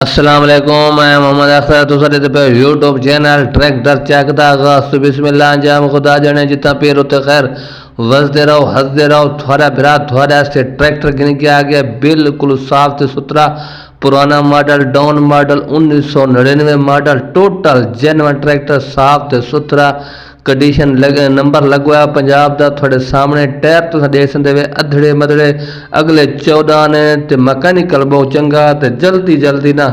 अस्सलाम वालेकुम, मैं मोहम्मद अख्तर तुसारे ते पे यूट्यूब चैनल ट्रैक्टर चेक दा आगाज तो बिस्मिल्लाह अंजाम खुदा जाने जितना पेर होते खैर वसदे रहो हंसदे रहो। थोड़ा बिरा थोड़े वास्ते ट्रैक्टर गिन के आ गया बिल्कुल साफ ते सुथरा पुराना model down model 1999 model total genuine tractor साफ ते सुथरा कंडीशन नंबर लगवाया पंजाब का थोड़े सामने टायर तुम देख सकते वे अधड़े मधड़े अगले 14 ने ते मैकेनिकल बहुत चंगा ते जल्दी जल्दी ना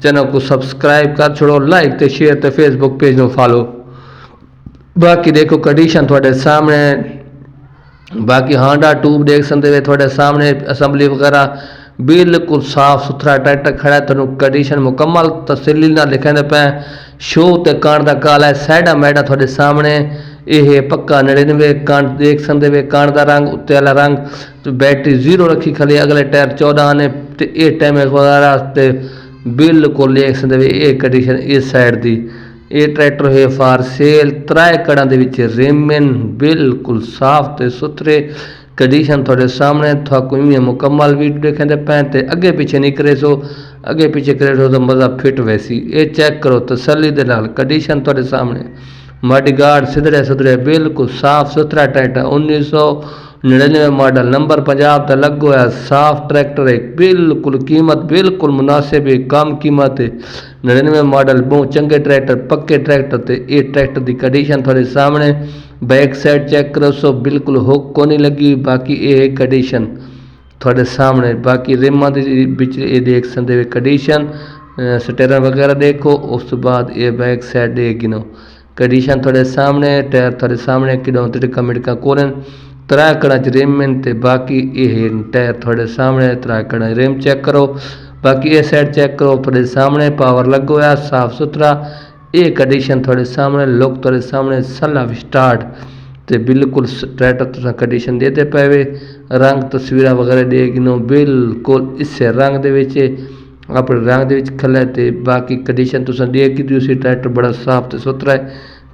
चैनल को सब्सक्राइब कर छोड़ो लाइक ते शेयर ते फेसबुक पेज में फॉलो। बाकी देखो कंडीशन थोड़े सामने बाकी हांडा ट्यूब देख सकते वे थोड़े सामने असम्बली वगैरह बिल्कुल साफ सुथरा ट्रैक्टर खड़ा है। तेन कंडीशन मुकम्मल तसल्ली ना लिखे पे शो ते कान का काला है साइडा मैडा थोड़े सामने ये पक्का 99 कान देख सकते वे कान का रंग उत्ते वाला रंग तो बैटरी 0 रखी खाली अगले टायर 14 ने ये टाइम वगैरह बिल्कुल देख सकते वे ये कंडीशन इस साइड की ये ट्रैक्टर है फार सेल त्राए कड़ा के रेमन बिल्कुल साफ ते सुथरे कंडीशन थोड़े सामने थोड़ा मुकम्मल वीडियो देखें पे अगे पीछे नहीं करे सो अगे पीछे करे सो तो मज़ा फिट वैसी ये चेक करो तसल्ली दे नाल कंडीशन थोड़े सामने मड गार्ड सिधरे सुधरे बिल्कुल साफ सुथरा ट्रैक्टर 1999 मॉडल नंबर पंजाब का लगो है साफ ट्रैक्टर है बिल्कुल कीमत बिल्कुल मुनासिब है कम कीमत है 99 मॉडल बहुत चंगे ट्रैक्टर पक्के ट्रैक्टर ते ये ट्रैक्टर की कंडीशन थोड़े सामने बैक साइड चेक करो सो बिल्कुल हुक को नहीं लगी बाकी ये कंडीशन थोड़े सामने बाकी रिमा बिच ये देख सकते हो कंडीशन स्टेयर वगैरह देखो उस तो बाद ये बैक साइड ये गिनो कंडीशन थोड़े सामने टायर थोड़े सामने किडों तिड़का मिड़का कोरन त्रै कड़ा च रिम ते बाकी ये टायर थोड़े सामने त्रै कड़ा रिम चेक करो बाकी ये साइड चेक करो थोड़े सामने पावर लगो है साफ सुथरा ये कंडीशन थोड़े सामने लुक थोड़े सामने सला स्टार्ट ते बिल्कुल ट्रैक्टर तुम कंडीशन देते पे रंग तस्वीर वगैरह दे गिनो बिल्कुल इससे रंग दे अपने रंग दे खले ते बाकी कंडीशन तुम दे की उसी ट्रैक्टर बड़ा साफ ते सुथरा है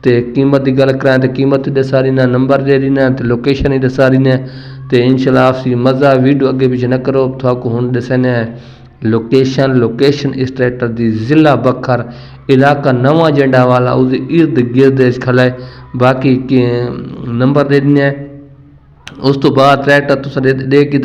ते कीमत की गल कराएं तो कीमत ही दसा रही ना नंबर दे रही ना तो लोकेशन ही दसा रही ने तो इंशाल्लाह आपसी मज़ा वीडियो अगे पीछे न करो थोड़ा हुण दसने लोकेशन इस ट्रैक्टर की जिला बखर इलाका नवा जंडा वाला उस इर्द गिर्द खला है बाकी नंबर दे देने उस तो बाद ट्रैक्टर तुस दे कि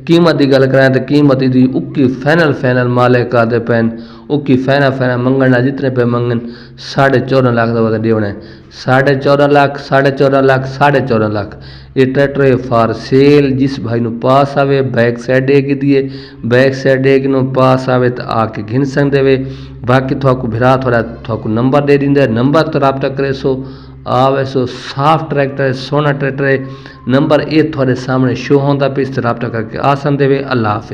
कीमत की गल कराएं तो कीमत की उक्की फाइनल माले का दे पैन उक्की फाइनल मंगना जितने पे मंगन 14.5 लाख का देना है 14.5 लाख 14.5 लाख ये ट्रैक्टर है फार सेल जिस भाई नु पास आवे बैक साइड एक दिए बैक साइड एक नु पास आवे तो आके घिन सकते वे बाकी थोड़ा भिरा थोड़ा नंबर दे देंगे नंबर तो रबता करे सो आवे सो साफ ट्रैक्टर है सोना ट्रैक्टर है नंबर ये थोड़े सामने शो होता पे इस रबता करके आ सकते वे अल्लाह हाफिज़।